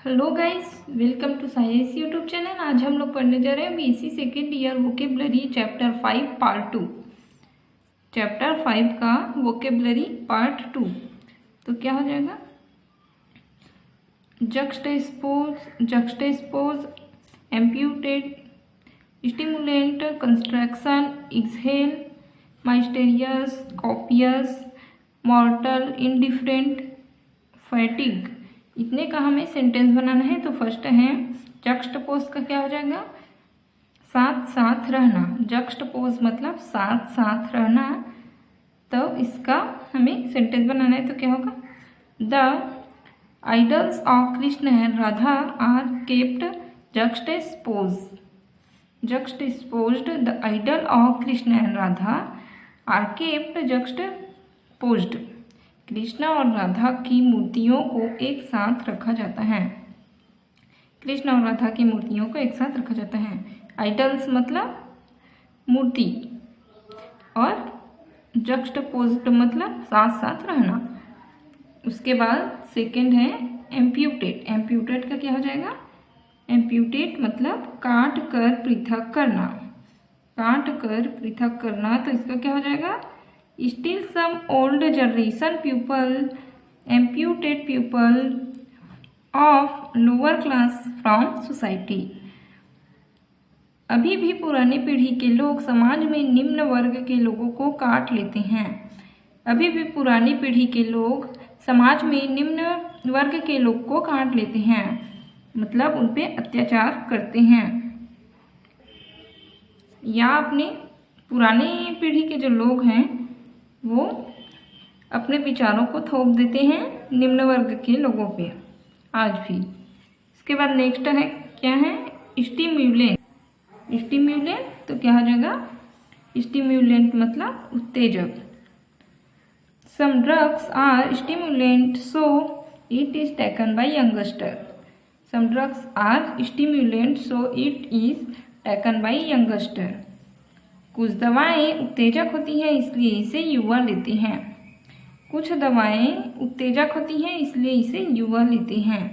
Hello guys, welcome to science YouTube channel. आज हम लोग पढ़ने जा रहे हैं BSc second year vocabulary chapter 5 part 2। Chapter 5 का वोकेबलरी पार्ट 2। तो क्या हो जाएगा? Juxtapose, amputate, stimulant, construction, exhale, mysterious, copious, mortal, indifferent, fatigue. इतने का हमें सेंटेंस बनाना है। तो फर्स्ट है जक्सटपोज का क्या हो जाएगा? साथ साथ रहना। जक्सटपोज मतलब साथ साथ रहना। तो इसका हमें सेंटेंस बनाना है। तो क्या होगा? The idols of Krishna and Radha are kept juxtaposed. The idol of Krishna and Radha are kept juxtaposed. Krishna और राधा की मूर्तियों को एक साथ रखा जाता है। कृष्णा और राधा की मूर्तियों को एक साथ रखा जाता है। आइडल्स मतलब मूर्ति और जक्सटपोज्ड मतलब साथ साथ रहना। उसके बाद सेकंड है एम्प्यूटेट। एम्प्यूटेट का क्या हो जाएगा? एम्प्यूटेट मतलब काट कर पृथक करना। काट कर पृथक करना। तो इसका क्या हो जाएगा? Still some old generation people amputate people of lower class from society. अभी भी पुरानी पीढ़ी के लोग समाज में निम्न वर्ग के लोगों को काट लेते हैं। अभी भी पुरानी पीढ़ी के लोग समाज में निम्न वर्ग के लोग को काट लेते हैं, मतलब उन पे अत्याचार करते हैं। या अपने पुरानी पीढ़ी के जो लोग हैं वो अपने विचारों को थोप देते हैं निम्न वर्ग के लोगों पे आज भी। इसके बाद नेक्स्ट है क्या है? स्टिम्युलेंट। स्टिम्युलेंट तो क्या हो जाएगा? स्टिम्युलेंट मतलब उत्तेजक। Some drugs are stimulant so it is taken by youngster. Some drugs are stimulant so it is taken by youngster. कुछ दवाएं उत्तेजक होती हैं इसलिए इसे युवा लेते हैं। कुछ दवाएं उत्तेजक होती हैं इसलिए इसे युवा लेते हैं।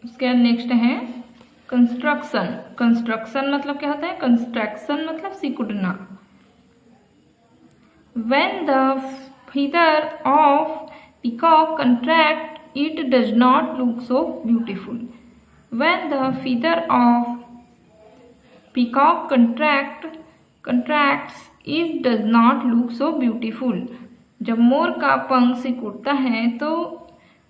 उसके बाद नेक्स्ट है कंस्ट्रक्शन। कंस्ट्रक्शन मतलब क्या होता है? कंस्ट्रक्शन मतलब सिकुड़ना। When the feather of peacock contract, it does not look so beautiful. When the feather of peacock contracts, it does not look so beautiful. जब मोर का पंख सिकुड़ता है तो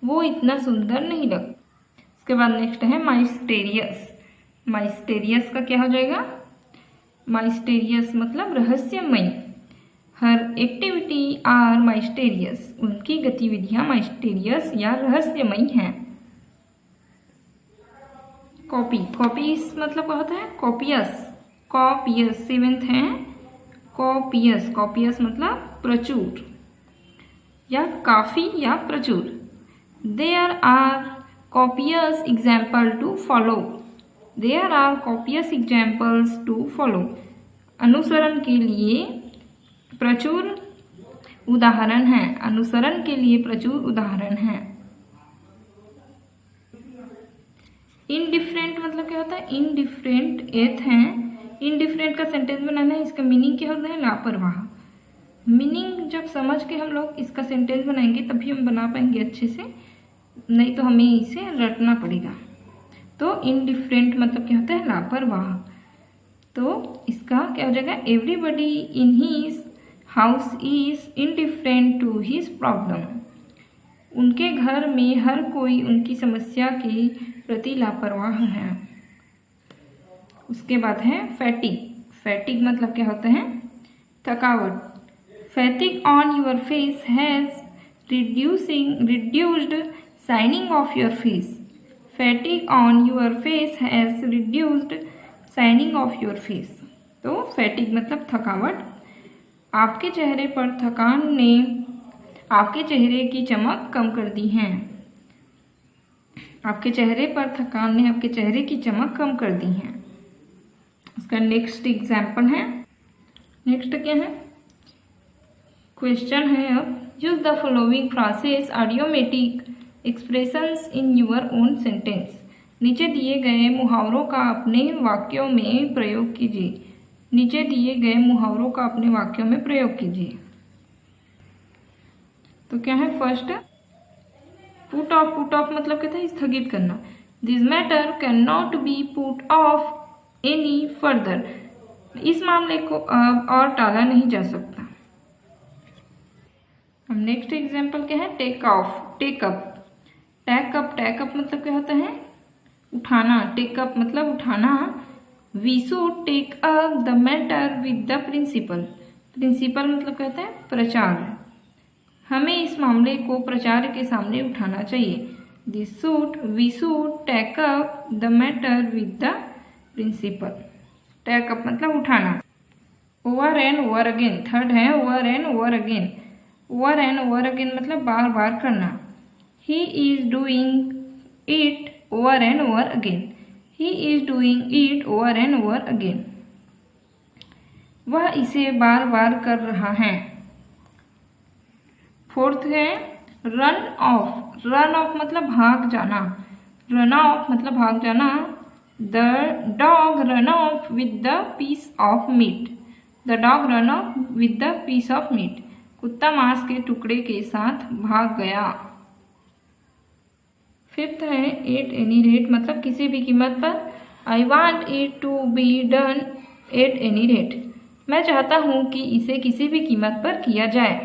वो इतना सुंदर नहीं लगता। उसके बाद नेक्स्ट है माइस्टेरियस। माइस्टेरियस का क्या हो जाएगा? माइस्टेरियस मतलब रहस्यमय। हर एक्टिविटी आर माइस्टेरियस। उनकी गतिविधियां माइस्टेरियस या रहस्यमयी हैं। कॉपी। कॉपीस मतलब क्या होता है? कॉपियस। कॉपियस सेवेंथ है कॉपियस। कॉपियस मतलब प्रचुर या काफी या प्रचुर। There are copious example to follow. There are copious examples to follow. अनुसरण के लिए प्रचुर उदाहरण हैं। अनुसरण के लिए प्रचुर उदाहरण हैं। इनडिफरेंट मतलब क्या होता है? इनडिफरेंट एथ है। इनडिफरेंट का सेंटेंस बनाना है। इसका मीनिंग क्या होता है? लापरवाह। मीनिंग जब समझ के हम लोग इसका सेंटेंस बनाएंगे तभी हम बना पाएंगे अच्छे से, नहीं तो हमें इसे रटना पड़ेगा। तो इनडिफरेंट मतलब क्या होता है? लापरवाह। तो इसका क्या हो जाएगा? Everybody in his house is indifferent to his problem. उनके घर में हर कोई उनकी समस्या के प्रति लापरवाह है। उसके बाद है फैटिग। फैटिग मतलब क्या होता है? थकावट। Fatigue on your face has reduced shining of your face. Fatigue on your face has reduced shining of your face. तो फैटिग मतलब थकावट। आपके चेहरे पर थकान ने आपके चेहरे की चमक कम कर दी है। आपके चेहरे पर थकान ने आपके चेहरे की चमक कम कर दी है। उसका नेक्स्ट एग्जाम्पल है। नेक्स्ट क्या है? क्वेश्चन है अब use the following phrases idiomatic expressions in your own sentence. नीचे दिए गए मुहावरों का अपने वाक्यों में प्रयोग कीजिए। नीचे दिए गए मुहावरों का अपने वाक्यों में प्रयोग कीजिए। तो क्या है first, put off. Put off मतलब कहता है स्थगित करना। This matter can not be put off any further. इस मामले को अब और टाला नहीं जा सकता। अब नेक्स्ट एग्जाम्पल क्या है, take off, take up. Take up, take up मतलब क्या होता है, उठाना। टेक अप मतलब उठाना। We should take up the matter with the principal. Principal मतलब कहता है प्राचार्य। हमें इस मामले को प्राचार्य के सामने उठाना चाहिए। We should take up the matter with the principal. Take up मतलब उठाना। Over and over again, third है over and over again. Over and over again मतलब बार बार करना। He is doing it over and over again. He is doing it over and over again. वह इसे बार बार कर रहा है। फोर्थ है रन ऑफ। रन ऑफ मतलब भाग जाना। रन ऑफ मतलब भाग जाना। The dog run off with the piece of meat. The dog run off with the piece of meat. कुत्ता मांस के टुकड़े के साथ भाग गया। फिफ्थ है एट एनी रेट मतलब किसी भी कीमत पर। I want it to be done at any rate. मैं चाहता हूं कि इसे किसी भी कीमत पर किया जाए।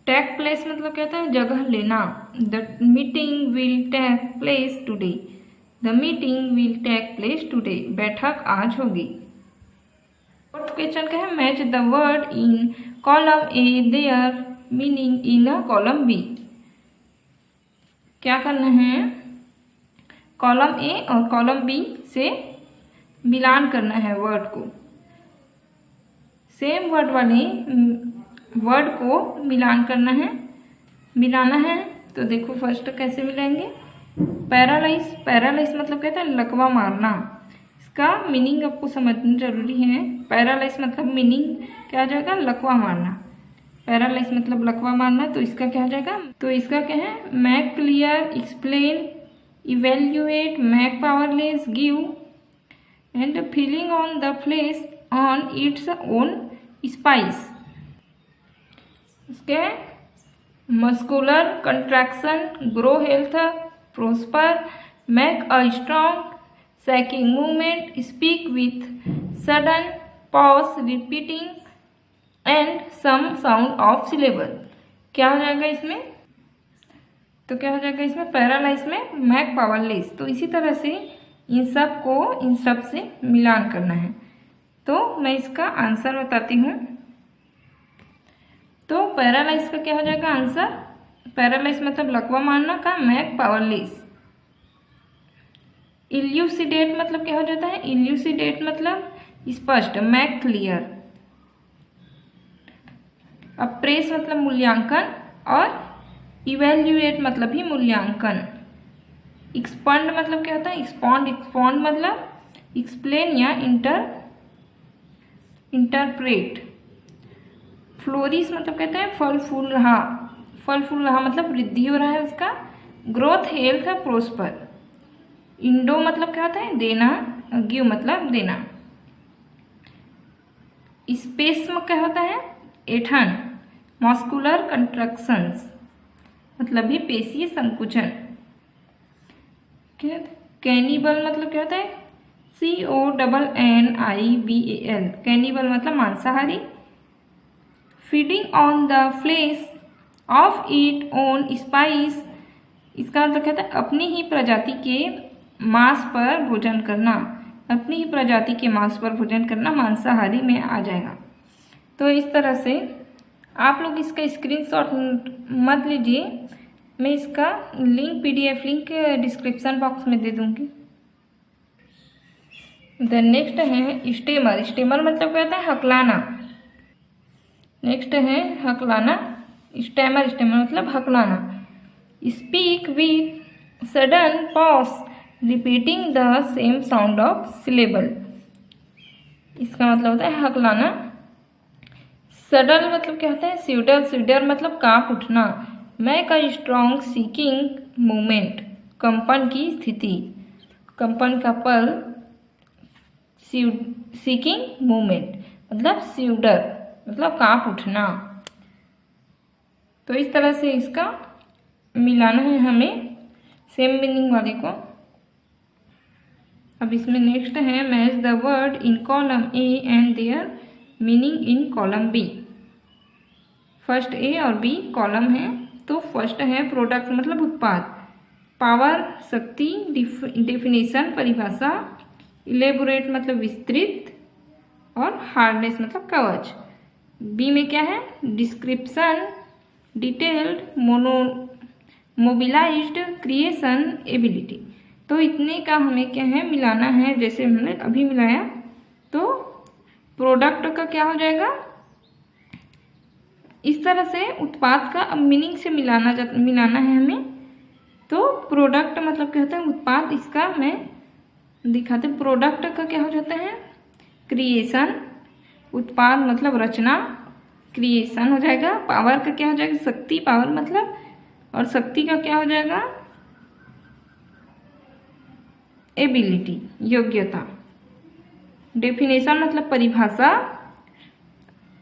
टेक प्लेस मतलब कहता है जगह लेना। The meeting will take place today. The meeting will take place today. बैठक आज होगी। फोर्थ क्वेश्चन क्या है, match the word in column A their meaning in a column B. क्या करना है, कॉलम ए और कॉलम बी से मिलान करना है वर्ड को। सेम वर्ड वाले वर्ड को मिलान करना है, मिलाना है। तो देखो फर्स्ट कैसे मिलाएंगे। पैरालाइज, पैरालाइज मतलब कहता है लकवा मारना। इसका मीनिंग आपको समझना जरूरी है। पैरालाइज मतलब मीनिंग क्या आ जाएगा, लकवा मारना। पैरालाइज मतलब लकवा मारना, तो इसका क्या आ जाएगा, तो इसका क्या है, make clear, explain, evaluate, make powerless, give and feeling on the flesh on its own spice. इसके muscular contraction, grow health, prosper, make a strong, sacking movement, speak with sudden pause, repeating and some sound of syllable. क्या हो जाएगा इसमें, तो क्या हो जाएगा इसमें, पैरालाइज में मैक पावरलेस। तो इसी तरह से इन सब को इन सब से मिलान करना है। तो मैं इसका आंसर बताती हूँ। तो पैरालाइज का क्या हो जाएगा आंसर, पैरालाइज मतलब लकवा मारना का मैक पावरलेस। इल्यूसिडेट मतलब क्या हो जाता है, इल्यूसिडेट मतलब स्पष्ट, मैक क्लियर। अप्रेस मतलब मूल्यांकन और इवेल्युएट मतलब भी मूल्यांकन। एक्सपॉन्ड मतलब क्या होता है, एक्सपॉन्ड, एक्सपॉन्ड मतलब एक्सप्लेन या इंटरप्रेट। फ्लोरिश मतलब कहता है फल फूल रहा, फल फूल रहा मतलब वृद्धि हो रहा है उसका। Growth, health, prosper. इंडो मतलब क्या होता है, देना, गिव मतलब देना। स्पेस में क्या होता है, ऐंठन। मस्कुलर कंट्रक्शंस मतलब भी पेशीय संकुचन। कैनिबल मतलब क्या होता है, CONNIBAL, कैनिबल मतलब मांसाहारी। Feeding on the flesh of it own spice, इसका मतलब कहता है अपनी ही प्रजाति के मांस पर भोजन करना। अपनी ही प्रजाति के मांस पर भोजन करना मांसाहारी में आ जाएगा। तो इस तरह से आप लोग इसका स्क्रीनशॉट मत लीजिए, मैं इसका link PDF link description box में दे दूंगी। द नेक्स्ट है स्टेमर। स्टेमर मतलब कहता है हकलाना। नेक्स्ट है हकलाना, स्टेमर, स्टेमर मतलब हकलाना। Speak with sudden pause, repeating the same sound of syllable. इसका मतलब होता है हकलाना। सडन मतलब क्या होता है, स्यूडर, स्यूडर मतलब कांप उठना। मैं का स्ट्रॉन्ग सीकिंग मूवमेंट, कंपन की स्थिति, कंपन का पल, सीकिंग मूवमेंट मतलब स्यूडर मतलब कांप उठना। तो इस तरह से इसका मिलाना है हमें सेम मीनिंग वाले को। अब इसमें नेक्स्ट है match the word in column A and their meaning in column B. First A और बी कॉलम है, तो फर्स्ट है प्रोडक्ट मतलब उत्पाद, पावर शक्ति, डेफिनेशन परिभाषा, इलेबोरेट मतलब विस्तृत और हार्डनेस मतलब कवच। बी में क्या है description, detailed, mobilised, creation, ability. तो इतने का हमें क्या है मिलाना है, जैसे हमने अभी मिलाया। तो प्रोडक्ट का क्या हो जाएगा, इस तरह से उत्पाद का अब मीनिंग से मिलाना है हमें। तो प्रोडक्ट मतलब क्या होता है उत्पाद, इसका मैं दिखाते। प्रोडक्ट का क्या हो जाता है क्रिएशन, उत्पाद मतलब रचना, क्रिएशन हो जाएगा। पावर का क्या हो जाएगा शक्ति, पावर मतलब, और शक्ति का क्या हो जाएगा एबिलिटी योग्यता। डेफिनेशन मतलब परिभाषा,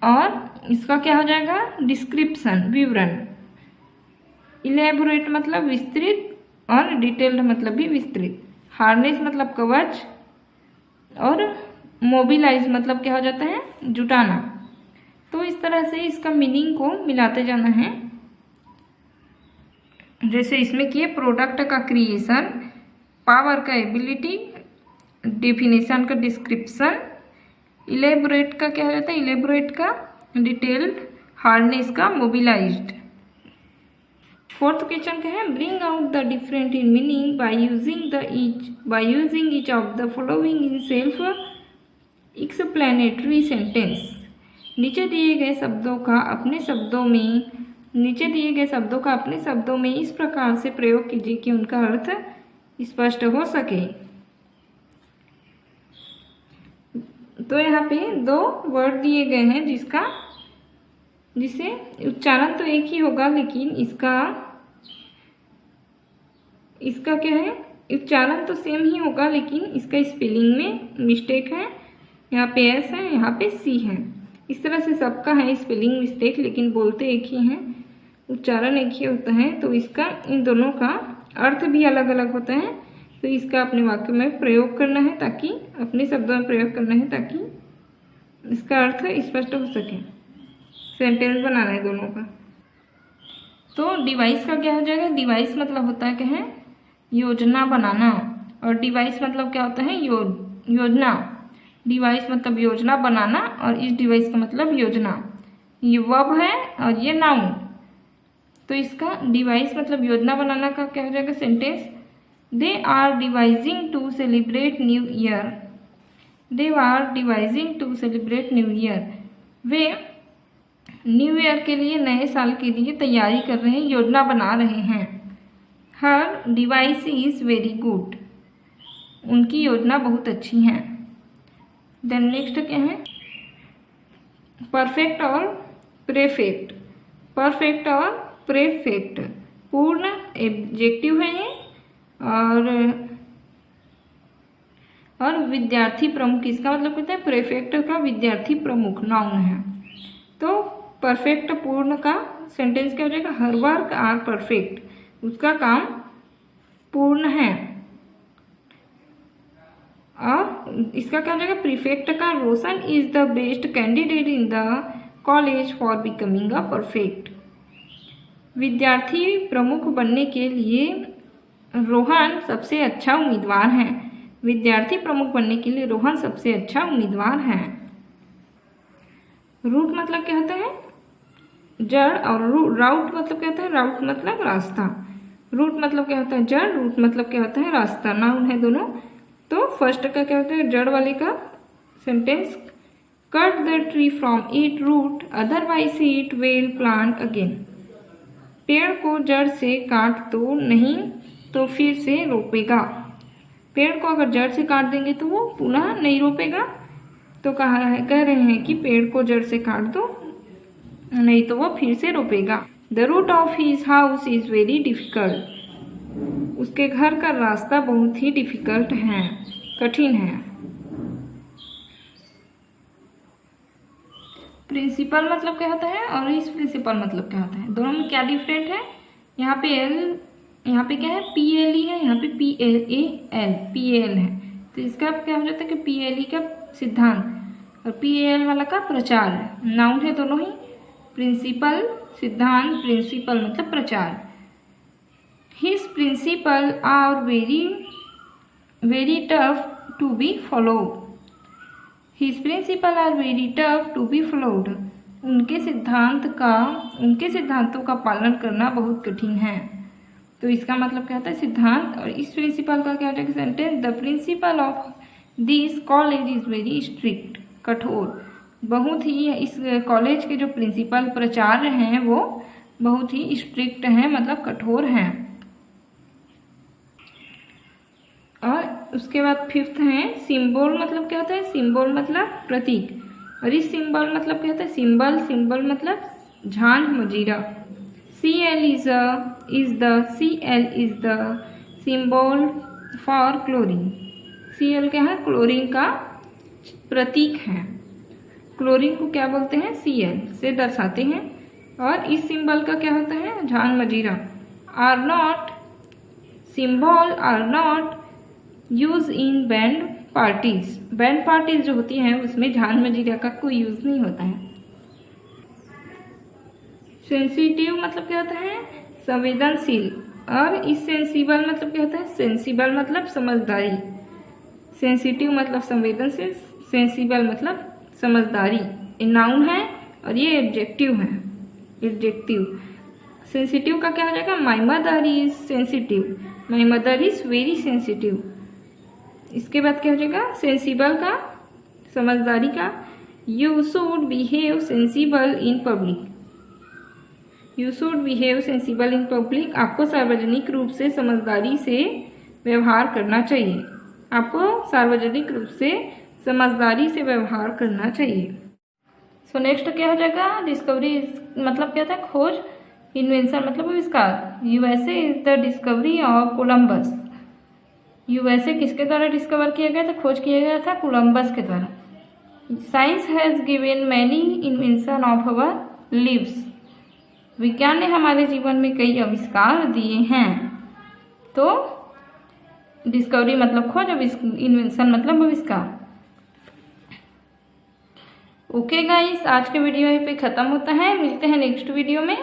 और इसका क्या हो जाएगा डिस्क्रिप्शन विवरण। इलेबोरेट मतलब विस्तृत, और डिटेल्ड मतलब भी विस्तृत। हार्नेस मतलब कवच, और मोबिलाइज मतलब क्या हो जाता है जुटाना। तो इस तरह से इसका मीनिंग को मिलाते जाना है। जैसे इसमें किए प्रोडक्ट का क्रिएशन, पावर का एबिलिटी, डेफिनेशन का डिस्क्रिप्शन, इलेबोरेट का क्या हो जाता है इलेबोरेट का डिटेल्ड, हार्डनेस का मोबिलाइज्ड। फोर्थ क्वेश्चन क्या है bring out the different in meaning by using each of the following in self explanatory sentence. नीचे दिए गए शब्दों का अपने शब्दों में इस प्रकार से प्रयोग कीजिए कि उनका अर्थ स्पष्ट हो सके। तो यहाँ पे दो वर्ड दिए गए हैं जिसे उच्चारण तो एक ही होगा, लेकिन इसका क्या है उच्चारण तो सेम ही होगा, लेकिन इसका स्पेलिंग में मिस्टेक है। यहाँ पे एस है, यहाँ पे सी है। इस तरह से सबका है स्पेलिंग मिस्टेक, लेकिन बोलते एक ही हैं, उच्चारण एक ही होता है। तो इसका इन दोनों का अर्थ भी अलग अलग होता है। तो इसका अपने वाक्य में प्रयोग करना है, ताकि अपने शब्दों में प्रयोग करना है ताकि इसका अर्थ स्पष्ट हो सके। सेंटेंस बनाना है दोनों का। तो डिवाइस का क्या हो जाएगा, डिवाइस मतलब होता है क्या है योजना बनाना, और डिवाइस मतलब क्या होता है योजना। डिवाइस मतलब योजना बनाना, और इस डिवाइस का मतलब योजना। ये वर्ब है और ये नाउन। तो इसका डिवाइस मतलब योजना बनाना का क्या हो जाएगा sentence, they are devising to celebrate new year. They are devising to celebrate new year. वे न्यू ईयर के लिए, नए साल के लिए तैयारी कर रहे हैं, योजना बना रहे हैं। हर डिवाइस इज वेरी गुड। उनकी योजना बहुत अच्छी है। देन नेक्स्ट क्या है परफेक्ट और प्रेफेक्ट। परफेक्ट और प्रेफेक्ट पूर्ण एडजेक्टिव है ये, और विद्यार्थी प्रमुख, इसका मतलब कहते हैं प्रेफेक्ट का विद्यार्थी प्रमुख नाउन है। तो परफेक्ट पूर्ण का सेंटेंस क्या हो जाएगा, हर वर्क आर परफेक्ट, उसका काम पूर्ण है। और इसका क्या हो जाएगा प्रीफेक्ट का, Roshan is the best candidate in the college for becoming a perfect. विद्यार्थी प्रमुख बनने के लिए रोहन सबसे अच्छा उम्मीदवार है। विद्यार्थी प्रमुख बनने के लिए रोहन सबसे अच्छा उम्मीदवार है। रूट मतलब क्या होता है जड़, और राउट मतलब क्या होता है, राउट मतलब रास्ता। रूट मतलब क्या होता है जड़, रूट मतलब क्या होता है रास्ता, नाउन है दोनों। तो फर्स्ट का क्या होता है जड़ वाले का sentence, cut the tree from it root otherwise it will plant again. पेड़ को जड़ से काट दो, नहीं तो फिर से रोपेगा। पेड़ को अगर जड़ से काट देंगे तो वो पुनः नहीं रोपेगा। तो कह रहे हैं कि पेड़ को जड़ से काट दो, नहीं तो वो फिर से रोपेगा। The route of his house is very difficult. उसके घर का रास्ता बहुत ही डिफ़िकल्ट है, कठिन है। प्रिंसिपल मतलब क्या होता है और इस प्रिंसिपल मतलब क्या होता है, दोनों में क्या डिफरेंट है। यहाँ पे क्या है, PLE है, यहाँ पे PAL है। तो इसका क्या हो जाता है कि PLE का सिद्धांत और PAL वाला का प्रचार है। नाउन है दोनों ही, प्रिंसिपल सिद्धांत, प्रिंसिपल मतलब प्रचार। His principle are very tough to be followed. His principle are very tough to be followed. उनके सिद्धांतों का पालन करना बहुत कठिन है। तो इसका मतलब क्या होता है, सिद्धांत। और इस प्रिंसिपल का क्या होता है sentence, the principle of this college is very strict, कठोर। बहुत ही इस कॉलेज के जो प्रिंसिपल प्राचार्य हैं वो बहुत ही स्ट्रिक्ट हैं, मतलब कठोर हैं। और उसके बाद फिफ्थ है सिंबल। मतलब क्या होता है, सिंबल मतलब प्रतीक। और इस सिंबल मतलब क्या होता है, सिंबल मतलब झांझ मजीरा। CL is the symbol for chlorine। CL क्या है, क्लोरीन का प्रतीक है। क्लोरीन को क्या बोलते हैं, CL से दर्शाते हैं। और इस सिंबल का क्या होता है, झांझ मजीरा। Cymbal are not use in band parties. Band parties जो होती हैं उसमें झांझ मजीरा का कोई यूज नहीं होता है। सेंसिटिव मतलब क्या होता है, संवेदनशील। और इस सेंसिबल मतलब क्या होता है, सेंसिबल मतलब समझदारी। सेंसिटिव मतलब संवेदनशील, सेंसिबल मतलब समझदारी। ये नाउन है और ये एडजेक्टिव है, एडजेक्टिव। सेंसिटिव का क्या हो जाएगा, my mother is sensitive, my mother is very sensitive. इसके बाद क्या हो जाएगा, सेंसिबल का, समझदारी का, you should behave sensible in public. You should behave sensible in public. आपको सार्वजनिक रूप से समझदारी से व्यवहार करना चाहिए। आपको सार्वजनिक रूप से समझदारी से व्यवहार करना चाहिए। सो नेक्स्ट क्या हो जाएगा, डिस्कवरी मतलब क्या था, खोज। इन्वेंशन मतलब आविष्कार। USA is the discovery of Columbus. USA किसके द्वारा डिस्कवर किया गया था, खोज किया गया था कोलंबस के द्वारा। Science has given many invention of our lives. विज्ञान ने हमारे जीवन में कई आविष्कार दिए हैं। तो डिस्कवरी मतलब खोज, इन्वेंशन मतलब आविष्कार। ओके गाइस, आज के वीडियो यहीं पे ख़त्म होता है। मिलते हैं नेक्स्ट वीडियो में।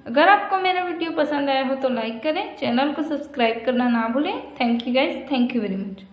अगर आपको मेरा वीडियो पसंद आया हो तो लाइक करें, चैनल को सब्सक्राइब करना ना भूलें। Thank you guys, thank you very much.